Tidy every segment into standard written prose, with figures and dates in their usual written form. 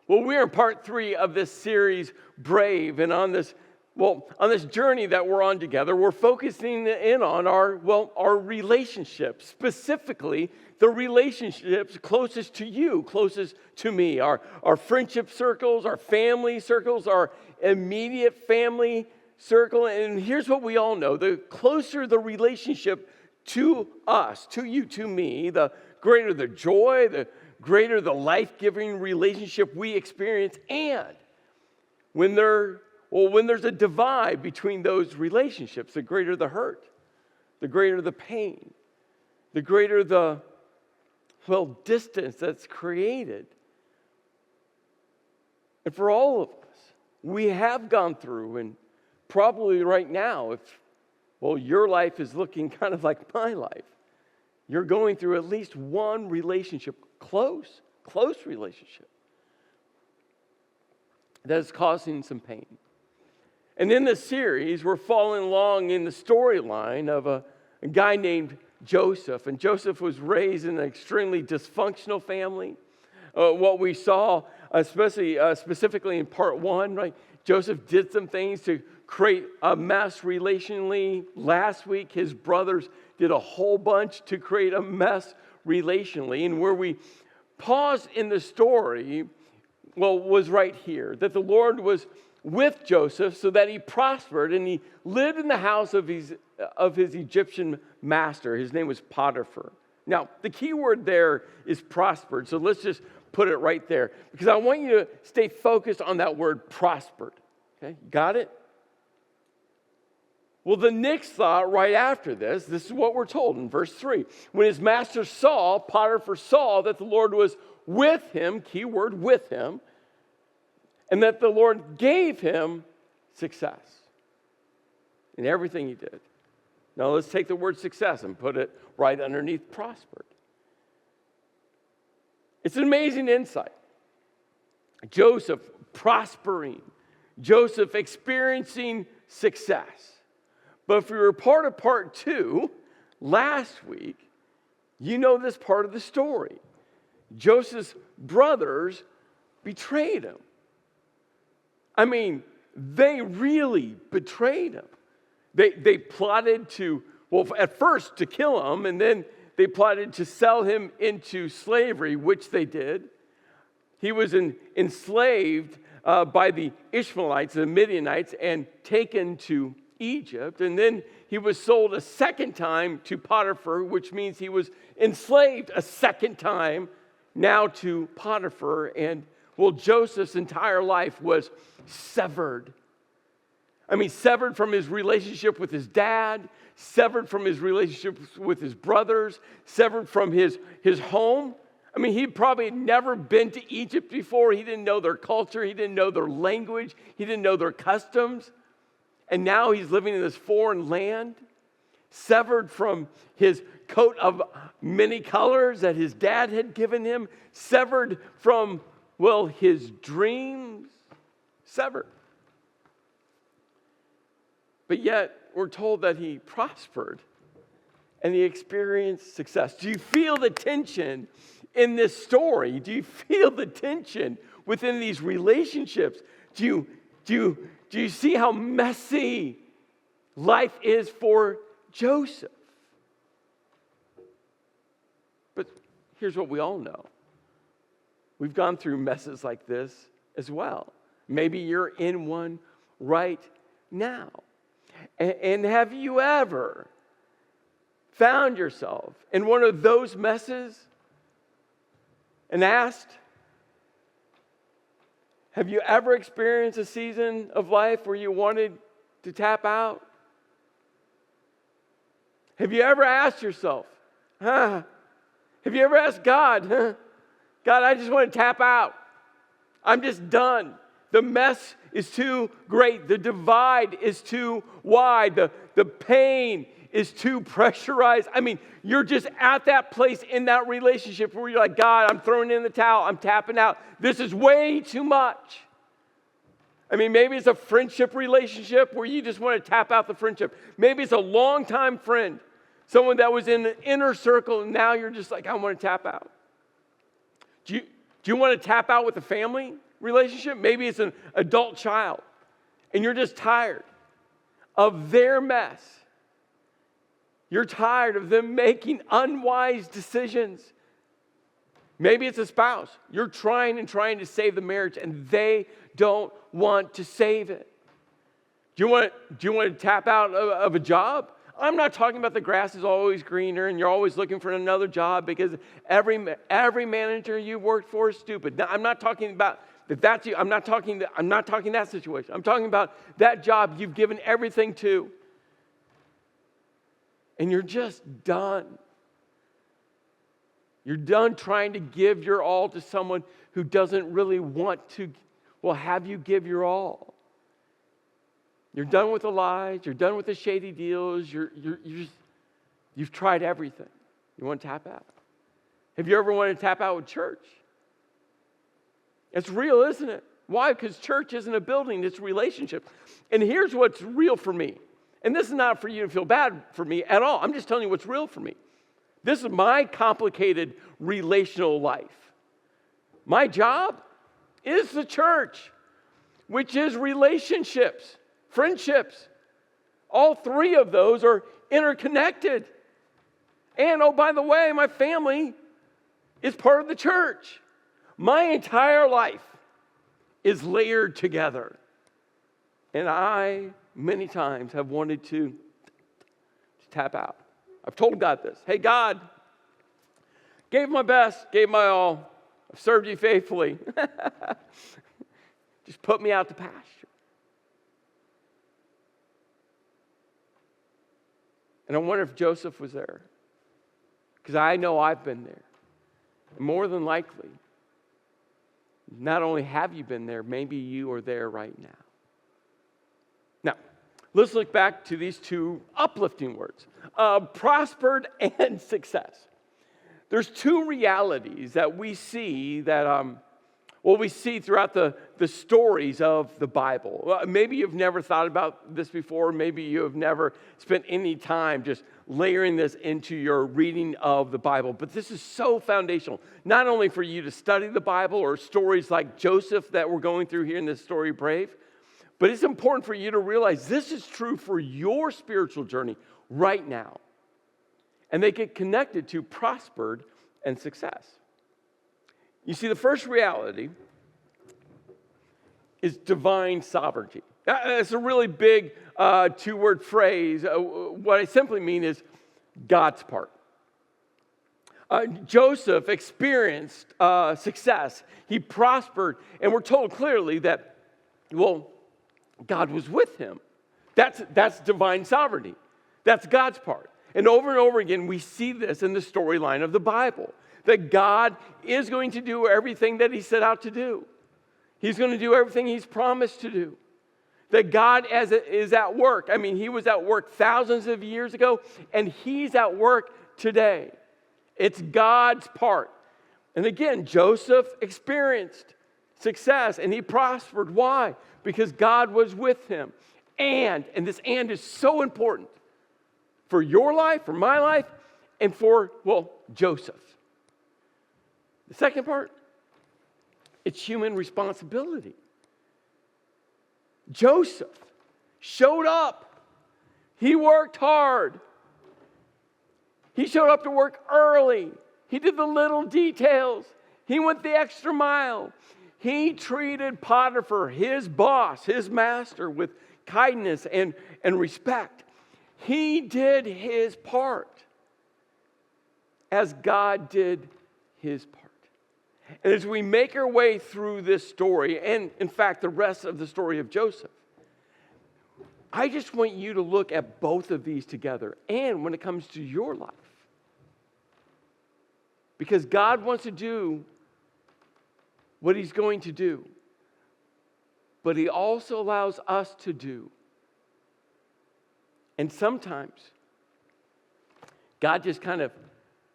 Well, we're in part 3 of this series, Brave, and on this journey that we're on together, we're focusing in on our relationships, specifically the relationships closest to you, closest to me, our friendship circles, our family circles, our immediate family circle. And here's what we all know: the closer the relationship to us, to you, to me, the greater the joy, the greater the life-giving relationship we experience. And when there's a divide between those relationships, the greater the hurt, the greater the pain, the greater the distance that's created. And for all of us, we have gone through, and probably right now, if your life is looking kind of like my life, you're going through at least one relationship, close relationship, that is causing some pain. And in this series, we're following along in the storyline of a guy named Joseph. And Joseph was raised in an extremely dysfunctional family. What we saw, specifically in part 1, right? Joseph did some things to create a mess relationally. Last week, his brothers did a whole bunch to create a mess relationally. And where we paused in the story, was right here, that the Lord was with Joseph so that he prospered, and he lived in the house of his Egyptian master. His name was Potiphar. Now, the key word there is prospered, so let's just put it right there, because I want you to stay focused on that word prospered. Okay, got it? Well, the next thought right after this is what we're told in verse 3. When his master saw, Potiphar saw that the Lord was with him, key word, with him, and that the Lord gave him success in everything he did. Now let's take the word success and put it right underneath prospered. It's an amazing insight. Joseph prospering, Joseph experiencing success. But if you were part of part 2 last week, you know this part of the story. Joseph's brothers betrayed him. I mean, they really betrayed him. They plotted at first to kill him, and then they plotted to sell him into slavery, which they did. He was enslaved by the Ishmaelites, the Midianites, and taken to Egypt. And then he was sold a second time to Potiphar, which means he was enslaved a second time, now to Potiphar. And Joseph's entire life was severed. I mean, severed from his relationship with his dad, severed from his relationship with his brothers, severed from his home. I mean, he probably never been to Egypt before. He didn't know their culture. He didn't know their language. He didn't know their customs. And now he's living in this foreign land, severed from his coat of many colors that his dad had given him, severed from, his dreams, severed. But yet, we're told that he prospered and he experienced success. Do you feel the tension in this story? Do you feel the tension within these relationships? Do you see how messy life is for Joseph? But here's what we all know. We've gone through messes like this as well. Maybe you're in one right now. And have you ever found yourself in one of those messes and asked, have you ever experienced a season of life where you wanted to tap out? Have you ever asked yourself, have you ever asked God, God, I just want to tap out. I'm just done. The mess is too great. The divide is too wide. The pain is too pressurized. I mean, you're just at that place in that relationship where you're like, God, I'm throwing in the towel. I'm tapping out. This is way too much. I mean, maybe it's a friendship relationship where you just want to tap out the friendship. Maybe it's a longtime friend, someone that was in the inner circle, and now you're just like, I want to tap out. Do Do you want to tap out with a family relationship? Maybe it's an adult child, and you're just tired of their mess. You're tired of them making unwise decisions. Maybe it's a spouse. You're trying to save the marriage, and they don't want to save it. Do you want to tap out of a job? I'm not talking about the grass is always greener and you're always looking for another job because every manager you worked for is stupid. Now, I'm not talking about if that's you. I'm not talking that situation. I'm talking about that job you've given everything to, and you're just done. You're done trying to give your all to someone who doesn't really want to, have you give your all. You're done with the lies. You're done with the shady deals. You've tried everything. You want to tap out. Have you ever wanted to tap out with church? It's real, isn't it? Why? Because church isn't a building. It's a relationship. And here's what's real for me. And this is not for you to feel bad for me at all. I'm just telling you what's real for me. This is my complicated relational life. My job is the church, which is relationships. Friendships. All three of those are interconnected. And, oh, by the way, my family is part of the church. My entire life is layered together. And I, many times, have wanted to tap out. I've told God this. Hey, God, gave my best, gave my all. I've served you faithfully. Just put me out to pasture. And I wonder if Joseph was there. Because I know I've been there. And more than likely, not only have you been there, maybe you are there right now. Now, let's look back to these two uplifting words. Prospered and success. There's two realities that we see we see throughout the stories of the Bible. Maybe you've never thought about this before. Maybe you have never spent any time just layering this into your reading of the Bible. But this is so foundational, not only for you to study the Bible or stories like Joseph that we're going through here in this story, Brave, but it's important for you to realize this is true for your spiritual journey right now. And they get connected to prospered and success. You see, the first reality is divine sovereignty. It's a really big two-word phrase. What I simply mean is God's part. Joseph experienced success. He prospered, and we're told clearly that, God was with him. That's divine sovereignty. That's God's part. And over again, we see this in the storyline of the Bible. That God is going to do everything that he set out to do. He's going to do everything he's promised to do. That God is at work. I mean, he was at work thousands of years ago, and he's at work today. It's God's part. And again, Joseph experienced success, and he prospered. Why? Because God was with him. And this "and" is so important for your life, for my life, and for, Joseph. The second part, it's human responsibility. Joseph showed up. He worked hard. He showed up to work early. He did the little details. He went the extra mile. He treated Potiphar, his boss, his master, with kindness and respect. He did his part as God did his part. And as we make our way through this story, and in fact, the rest of the story of Joseph, I just want you to look at both of these together and when it comes to your life. Because God wants to do what he's going to do, but he also allows us to do. And sometimes God just kind of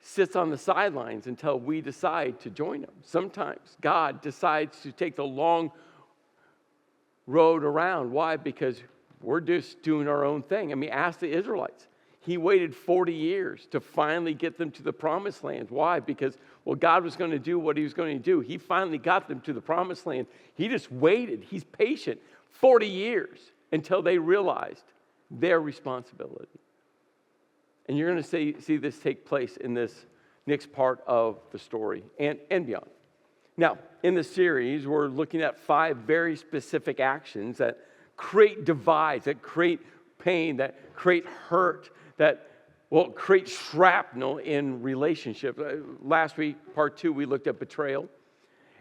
sits on the sidelines until we decide to join him. Sometimes God decides to take the long road around. Why? Because we're just doing our own thing. I mean, ask the Israelites. He waited 40 years to finally get them to the promised land. Why? Because Well, God was going to do what he was going to do. He finally got them to the promised land. He just waited. He's patient 40 years until they realized their responsibility. And you're going to see this take place in this next part of the story and beyond. Now, in the series, we're looking at 5 very specific actions that create divides, that create pain, that create hurt, that create shrapnel in relationships. Last week, part 2, we looked at betrayal.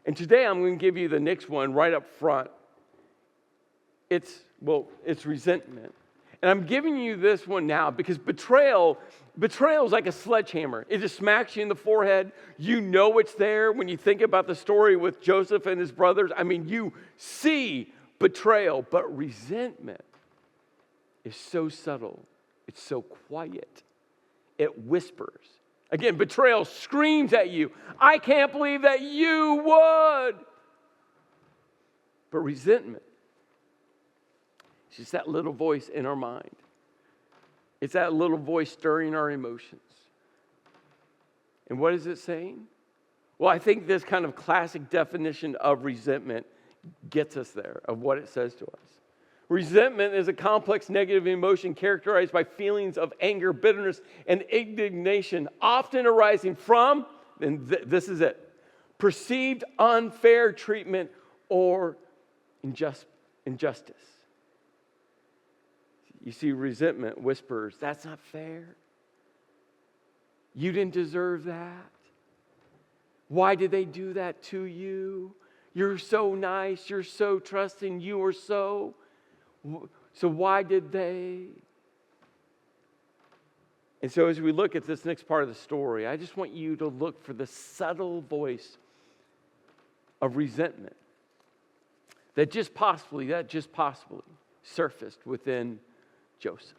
And today, I'm going to give you the next one right up front. It's resentment. And I'm giving you this one now because betrayal is like a sledgehammer. It just smacks you in the forehead. You know it's there when you think about the story with Joseph and his brothers. I mean, you see betrayal, but resentment is so subtle. It's so quiet. It whispers. Again, betrayal screams at you. I can't believe that you would. But resentment, it's just that little voice in our mind. It's that little voice stirring our emotions. And what is it saying? Well, I think this kind of classic definition of resentment gets us there, of what it says to us. Resentment is a complex negative emotion characterized by feelings of anger, bitterness, and indignation, often arising from, and this is it, perceived unfair treatment or injustice. You see, resentment whispers, that's not fair. You didn't deserve that. Why did they do that to you? You're so nice. You're so trusting. You were so why did they? And so as we look at this next part of the story, I just want you to look for the subtle voice of resentment that just possibly surfaced within Joseph.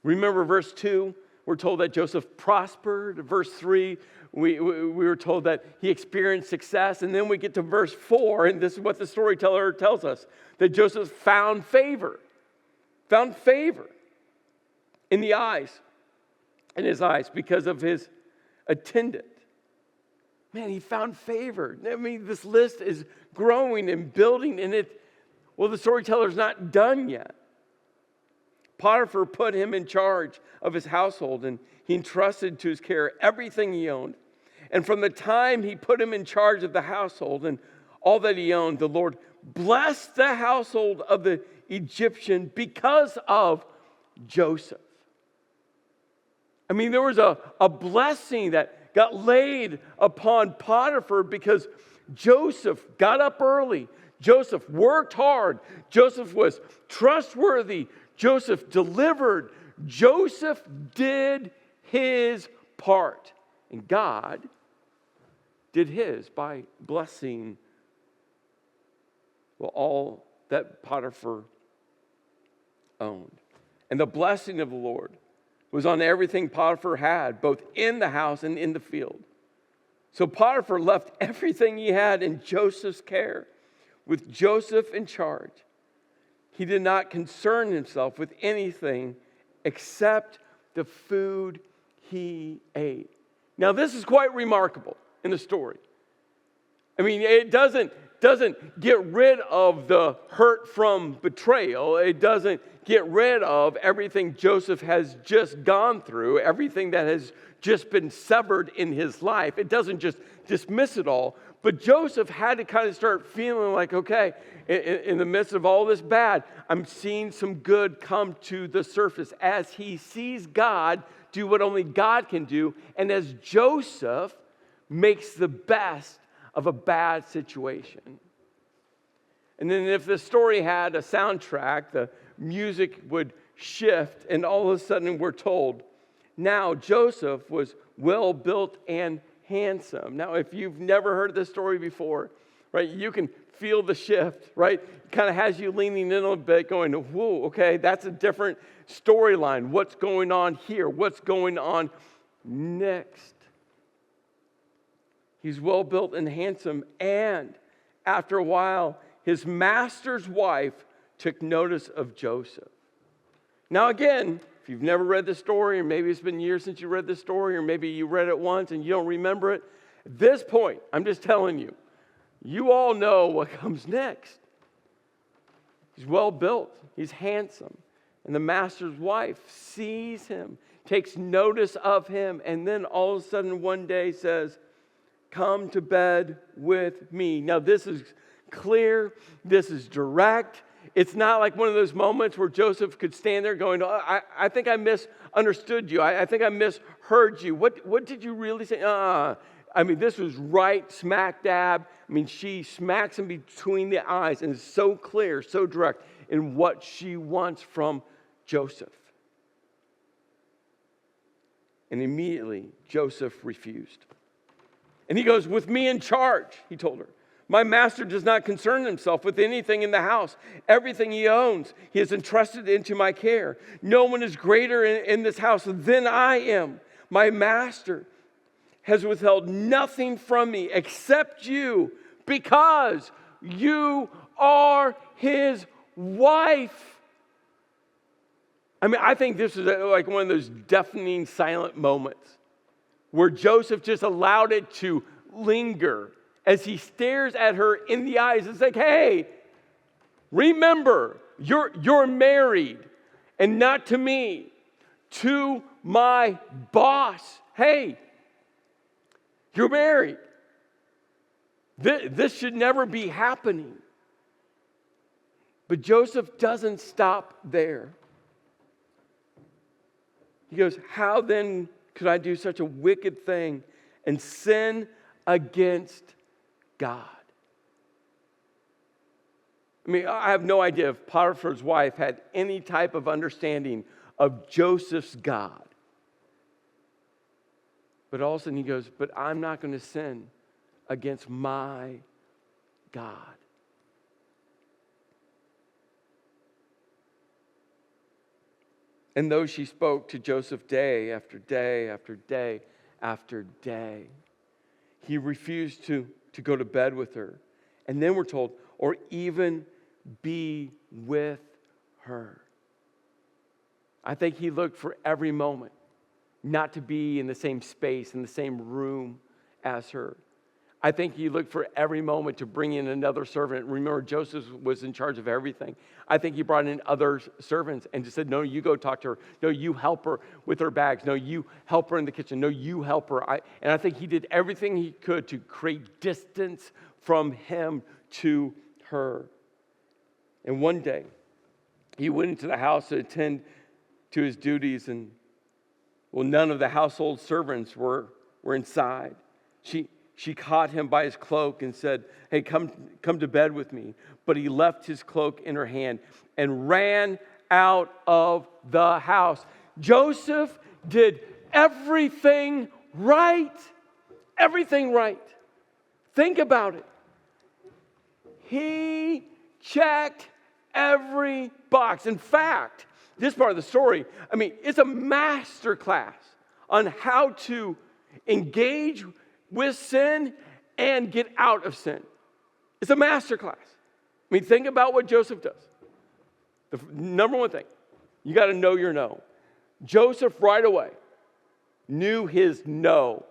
Remember verse 2, we're told that Joseph prospered. Verse 3, we were told that he experienced success. And then we get to verse 4, and this is what the storyteller tells us, that Joseph found favor in his eyes because of his attendant. Man, he found favor. I mean, this list is growing and building, and the storyteller's not done yet. Potiphar put him in charge of his household, and he entrusted to his care everything he owned. And from the time he put him in charge of the household and all that he owned, the Lord blessed the household of the Egyptian because of Joseph. I mean, there was a blessing that got laid upon Potiphar because Joseph got up early. Joseph worked hard. Joseph was trustworthy. Joseph delivered. Joseph did his part. And God did his by blessing all that Potiphar owned. And the blessing of the Lord was on everything Potiphar had, both in the house and in the field. So Potiphar left everything he had in Joseph's care, with Joseph in charge. He did not concern himself with anything except the food he ate. Now, this is quite remarkable in the story. I mean, it doesn't get rid of the hurt from betrayal. It doesn't get rid of everything Joseph has just gone through, everything that has just been severed in his life. It doesn't just dismiss it all. But Joseph had to kind of start feeling like, okay, in the midst of all this bad, I'm seeing some good come to the surface as he sees God do what only God can do, and as Joseph makes the best of a bad situation. And then if the story had a soundtrack, the music would shift, and all of a sudden we're told, now Joseph was well built and handsome. Now, if you've never heard this story before, right, you can feel the shift, right? It kind of has you leaning in a bit, going, whoa, okay, that's a different storyline. What's going on here? What's going on next? He's well built and handsome, and after a while, his master's wife took notice of Joseph. Now again, if you've never read this story, or maybe it's been years since you read this story, or maybe you read it once and you don't remember it, at this point, I'm just telling you, you all know what comes next. He's well built. He's handsome. And the master's wife sees him, takes notice of him, and then all of a sudden one day says, come to bed with me. Now this is clear. This is direct. It's not like one of those moments where Joseph could stand there going, oh, I think I misunderstood you. I think I misheard you. What did you really say? I mean, this was right smack dab. I mean, she smacks him between the eyes and is so clear, so direct in what she wants from Joseph. And immediately, Joseph refused. And he goes, with me in charge, he told her. My master does not concern himself with anything in the house. Everything he owns, he has entrusted into my care. No one is greater in this house than I am. My master has withheld nothing from me except you, because you are his wife. I mean, I think this is like one of those deafening silent moments where Joseph just allowed it to linger as he stares at her in the eyes. It's like, hey, remember, you're married, and not to me, to my boss. Hey, you're married. This should never be happening. But Joseph doesn't stop there. He goes, how then could I do such a wicked thing and sin against God? I mean, I have no idea if Potiphar's wife had any type of understanding of Joseph's God. But all of a sudden he goes, but I'm not going to sin against my God. And though she spoke to Joseph day after day after day after day, he refused to go to bed with her. And then we're told, or even be with her. I think he looked for every moment not to be in the same space, in the same room as her. I think he looked for every moment to bring in another servant. Remember, Joseph was in charge of everything. I think he brought in other servants and just said, no, you go talk to her. No, you help her with her bags. No, you help her in the kitchen. No, you help her. And I think he did everything he could to create distance from him to her. And one day, he went into the house to attend to his duties, and none of the household servants were inside. She caught him by his cloak and said, hey, come to bed with me. But he left his cloak in her hand and ran out of the house. Joseph did everything right. Everything right. Think about it. He checked every box. In fact, this part of the story, I mean, it's a master class on how to engage with sin and get out of sin. It's a master class. I mean, think about what Joseph does. The number one thing, you got to know your no. Joseph right away knew his no.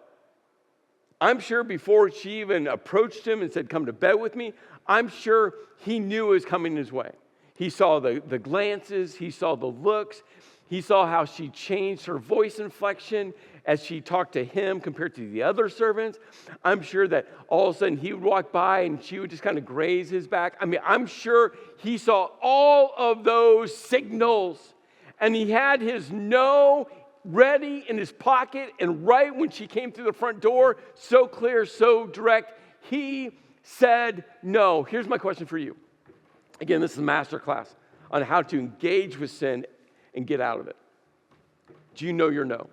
I'm sure before she even approached him and said, come to bed with me, I'm sure he knew it was coming his way. He saw the glances, he saw the looks, he saw how she changed her voice inflection as she talked to him compared to the other servants. I'm sure that all of a sudden he would walk by and she would just kind of graze his back. I mean, I'm sure he saw all of those signals, and he had his no ready in his pocket, and right when she came through the front door, so clear, so direct, he said no. Here's my question for you. Again, this is a master class on how to engage with sin and get out of it. Do you know your no?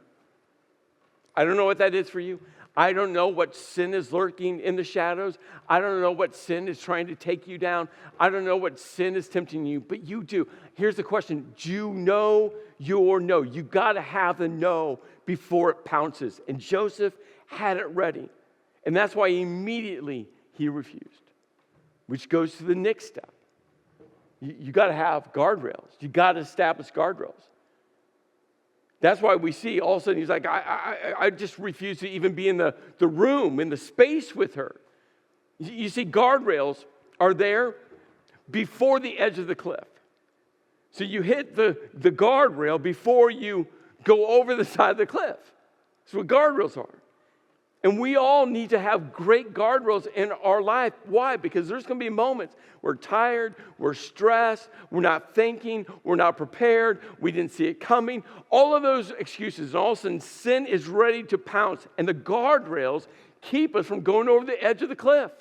I don't know what that is for you. I don't know what sin is lurking in the shadows. I don't know what sin is trying to take you down. I don't know what sin is tempting you, but you do. Here's the question. Do you know your no? You got to have the no before it pounces. And Joseph had it ready. And that's why immediately he refused, which goes to the next step. You got to have guardrails. You got to establish guardrails. That's why we see all of a sudden he's like, I just refuse to even be in the room, in the space with her. You see, guardrails are there before the edge of the cliff. So you hit the guardrail before you go over the side of the cliff. That's what guardrails are. And we all need to have great guardrails in our life. Why? Because there's going to be moments we're tired, we're stressed, we're not thinking, we're not prepared, we didn't see it coming. All of those excuses, and all of a sudden sin is ready to pounce. And the guardrails keep us from going over the edge of the cliff,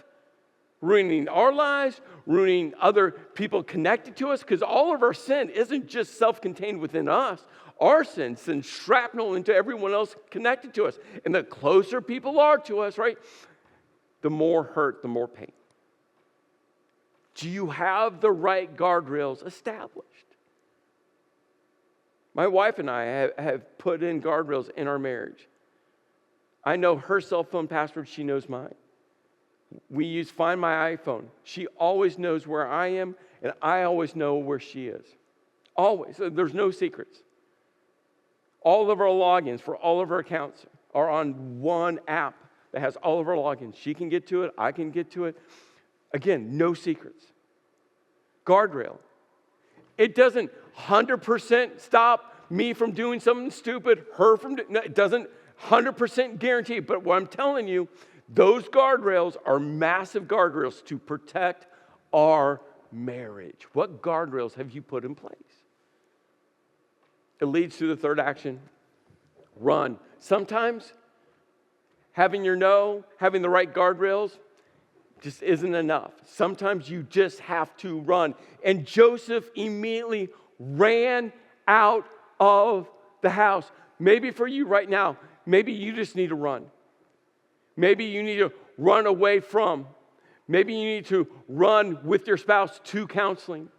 ruining our lives, ruining other people connected to us, because all of our sin isn't just self-contained within us. Our sin sends shrapnel into everyone else connected to us. And the closer people are to us, right, the more hurt, the more pain. Do you have the right guardrails established? My wife and I have put in guardrails in our marriage. I know her cell phone password, she knows mine. We use Find My iPhone. She always knows where I am, and I always know where she is. Always. So there's no secrets. All of our logins for all of our accounts are on one app that has all of our logins. She can get to it. I can get to it. Again, no secrets. Guardrail. It doesn't 100% stop me from doing something stupid, her from doing, no, it doesn't 100% guarantee. But what I'm telling you, those guardrails are massive guardrails to protect our marriage. What guardrails have you put in place? It leads to the third action, run. Sometimes having having the right guardrails just isn't enough. Sometimes you just have to run. And Joseph immediately ran out of the house. Maybe for you right now, maybe you just need to run. Maybe you need to run away from. Maybe you need to run with your spouse to counseling.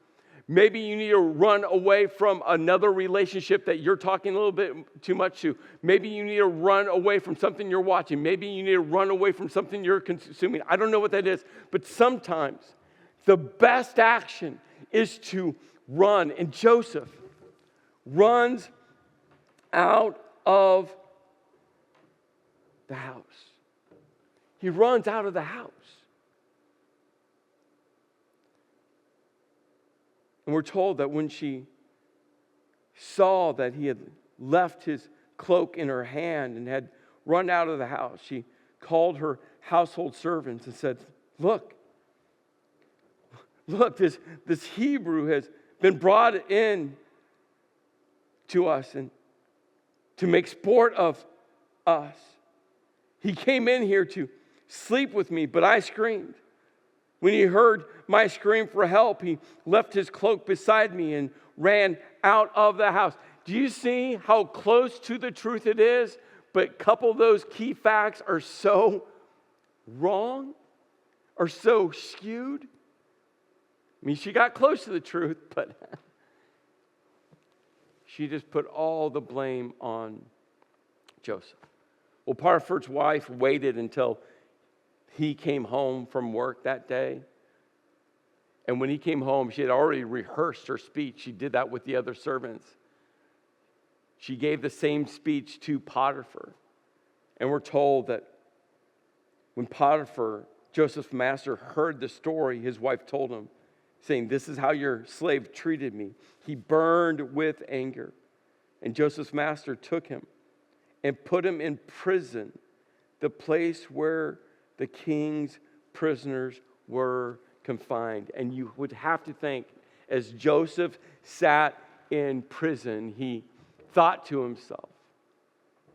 Maybe you need to run away from another relationship that you're talking a little bit too much to. Maybe you need to run away from something you're watching. Maybe you need to run away from something you're consuming. I don't know what that is, but sometimes the best action is to run. And Joseph runs out of the house. He runs out of the house. And we're told that when she saw that he had left his cloak in her hand and had run out of the house, she called her household servants and said, Look, this Hebrew has been brought in to us and to make sport of us. He came in here to sleep with me, but I screamed. When he heard my scream for help, he left his cloak beside me and ran out of the house. Do you see how close to the truth it is? But a couple of those key facts are so wrong, are so skewed. I mean, she got close to the truth, but she just put all the blame on Joseph. Well, Potiphar's wife waited until he came home from work that day. And when he came home, she had already rehearsed her speech. She did that with the other servants. She gave the same speech to Potiphar. And we're told that when Potiphar, Joseph's master, heard the story, his wife told him, saying, This is how your slave treated me. He burned with anger. And Joseph's master took him and put him in prison, the place where the king's prisoners were confined. And you would have to think, as Joseph sat in prison, he thought to himself,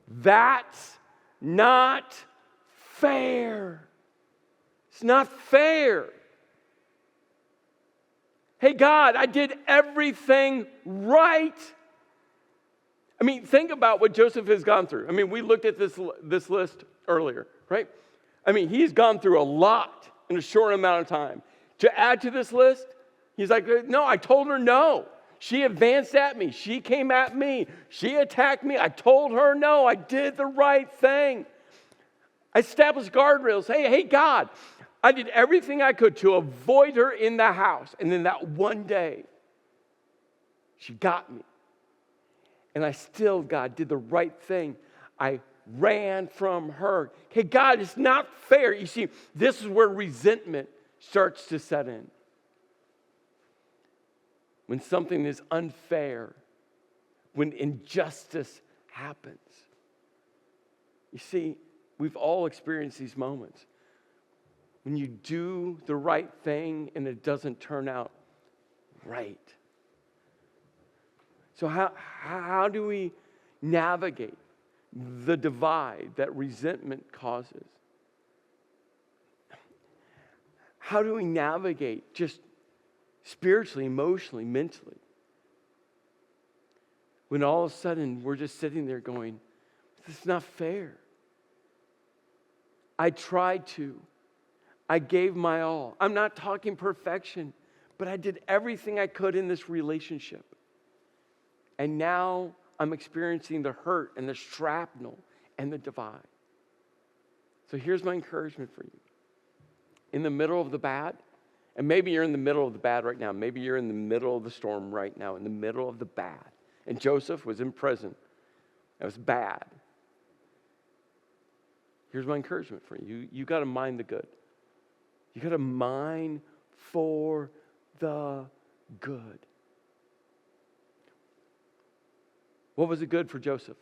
that's not fair. It's not fair. Hey, God, I did everything right. I mean, think about what Joseph has gone through. I mean, we looked at this list earlier, right? I mean, he's gone through a lot in a short amount of time. To add to this list, he's like, no, I told her no. She advanced at me. She came at me. She attacked me. I told her no. I did the right thing. I established guardrails. Hey, God, I did everything I could to avoid her in the house. And then that one day, she got me. And I still, God, did the right thing. I ran from her. Hey, God, it's not fair. You see, this is where resentment starts to set in. When something is unfair, when injustice happens. You see, we've all experienced these moments. When you do the right thing and it doesn't turn out right. So how do we navigate the divide that resentment causes? How do we navigate just spiritually, emotionally, mentally? When all of a sudden we're just sitting there going, this is not fair. I tried to. I gave my all. I'm not talking perfection, but I did everything I could in this relationship. And now I'm experiencing the hurt and the shrapnel and the divide. So here's my encouragement for you. In the middle of the bad, and maybe you're in the middle of the bad right now. Maybe you're in the middle of the storm right now, in the middle of the bad. And Joseph was in prison. That was bad. Here's my encouragement for you. You got to mind the good. You got to mine for the good. What was the good for Joseph?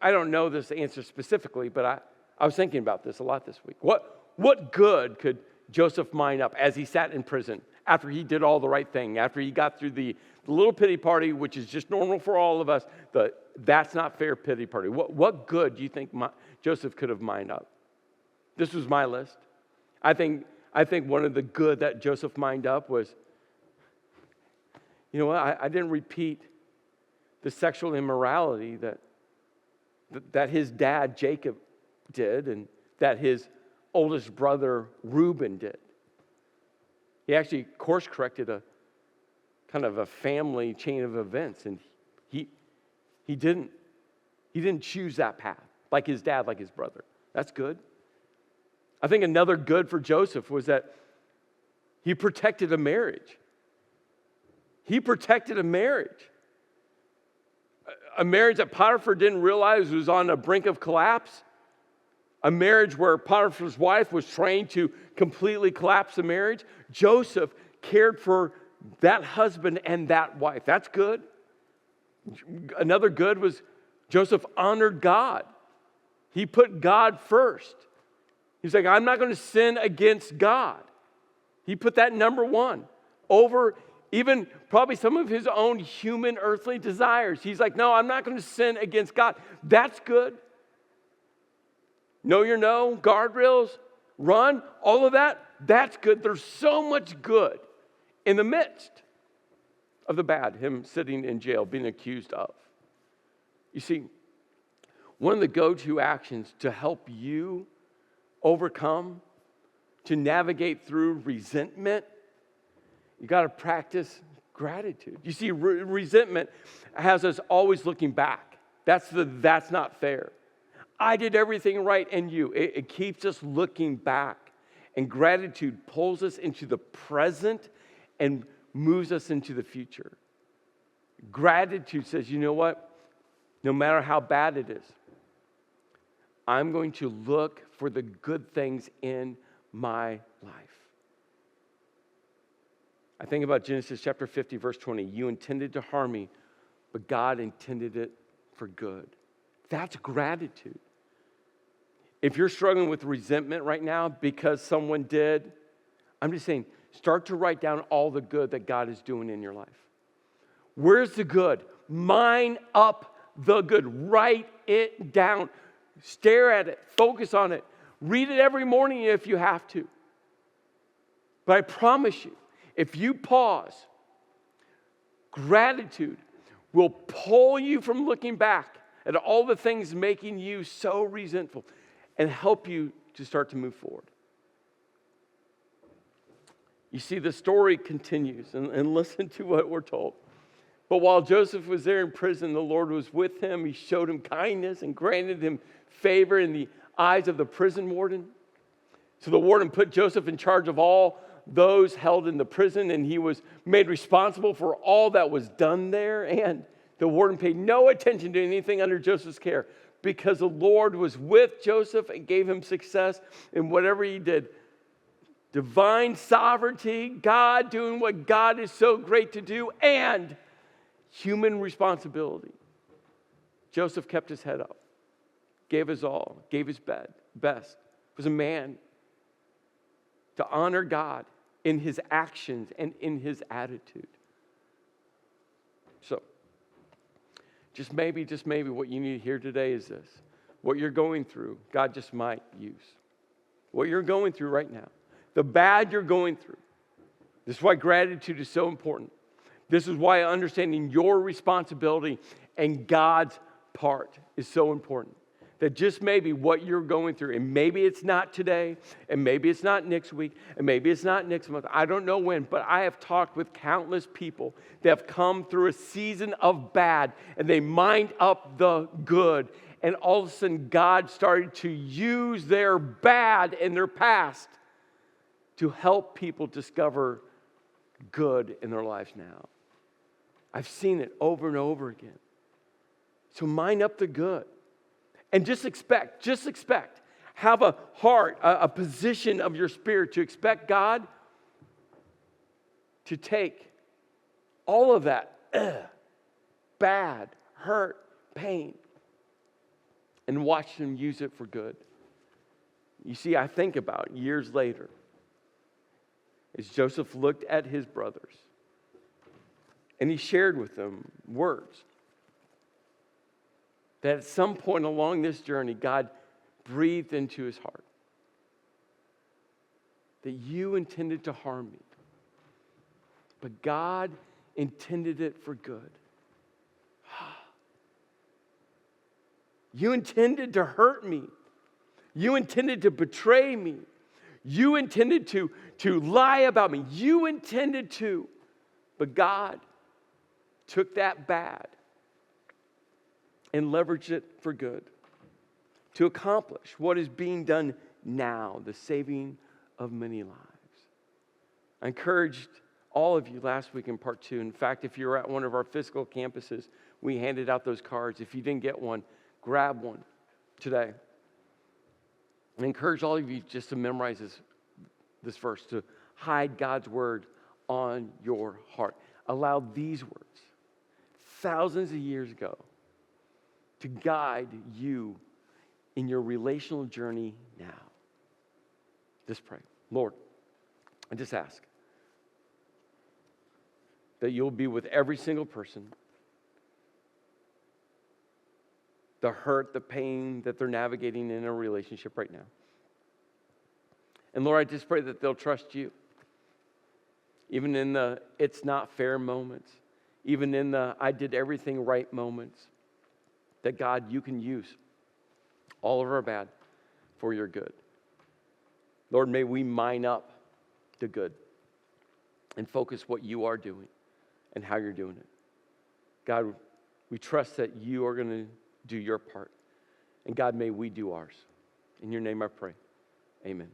I don't know this answer specifically, but I was thinking about this a lot this week. What good could Joseph mine up as he sat in prison after he did all the right thing, after he got through the little pity party, which is just normal for all of us, the that's not fair pity party? What good do you think Joseph could have mined up? This was my list. I think one of the good that Joseph mined up was, you know what, I didn't repeat the sexual immorality that his dad Jacob did and that his oldest brother Reuben did. He actually course corrected a kind of a family chain of events, and he didn't choose that path like his dad, like his brother. That's good. I think another good for Joseph was that he protected a marriage. He protected a marriage. A marriage that Potiphar didn't realize was on the brink of collapse. A marriage where Potiphar's wife was trained to completely collapse the marriage. Joseph cared for that husband and that wife. That's good. Another good was Joseph honored God. He put God first. He's like, I'm not going to sin against God. He put that number one over even probably some of his own human earthly desires. He's like, no, I'm not going to sin against God. That's good. Know your no, guardrails, run, all of that, that's good. There's so much good in the midst of the bad, him sitting in jail, being accused of. You see, one of the go-to actions to help you overcome, to navigate through resentment, you got to practice gratitude. You see, resentment has us always looking back. That's not fair. I did everything right, and you. It keeps us looking back. And gratitude pulls us into the present and moves us into the future. Gratitude says, you know what? No matter how bad it is, I'm going to look for the good things in my life. I think about Genesis chapter 50, verse 20. You intended to harm me, but God intended it for good. That's gratitude. If you're struggling with resentment right now because someone did, I'm just saying, start to write down all the good that God is doing in your life. Where's the good? Mine up the good. Write it down. Stare at it. Focus on it. Read it every morning if you have to. But I promise you, if you pause, gratitude will pull you from looking back at all the things making you so resentful and help you to start to move forward. You see, the story continues, and listen to what we're told. But while Joseph was there in prison, the Lord was with him. He showed him kindness and granted him favor in the eyes of the prison warden. So the warden put Joseph in charge of all those held in the prison, and he was made responsible for all that was done there. And the warden paid no attention to anything under Joseph's care because the Lord was with Joseph and gave him success in whatever he did. Divine sovereignty, God doing what God is so great to do, and human responsibility. Joseph kept his head up, gave his all, gave his best. Was a man to honor God in his actions and in his attitude. So, just maybe what you need to hear today is this. What you're going through, God just might use. What you're going through right now, the bad you're going through. This is why gratitude is so important. This is why understanding your responsibility and God's part is so important. That just maybe what you're going through, and maybe it's not today, and maybe it's not next week, and maybe it's not next month. I don't know when, but I have talked with countless people that have come through a season of bad, and they mined up the good. And all of a sudden, God started to use their bad in their past to help people discover good in their lives now. I've seen it over and over again. So mine up the good. And just expect, have a heart, a position of your spirit to expect God to take all of that bad, hurt, pain, and watch Him use it for good. You see, I think about years later, as Joseph looked at his brothers, and he shared with them words that at some point along this journey, God breathed into his heart. That you intended to harm me, but God intended it for good. You intended to hurt me. You intended to betray me. You intended to lie about me. You intended to, but God took that bad and leverage it for good to accomplish what is being done now, the saving of many lives. I encouraged all of you last week in part 2. In fact, if you were at one of our physical campuses, we handed out those cards. If you didn't get one, grab one today. I encourage all of you just to memorize this verse, to hide God's word on your heart. Allow these words, thousands of years ago, to guide you in your relational journey now. Just pray. Lord, I just ask that you'll be with every single person, the hurt, the pain that they're navigating in a relationship right now. And Lord, I just pray that they'll trust you. Even in the it's not fair moments, even in the I did everything right moments, that God, you can use all of our bad for your good. Lord, may we mine up the good and focus what you are doing and how you're doing it. God, we trust that you are going to do your part. And God, may we do ours. In your name I pray. Amen.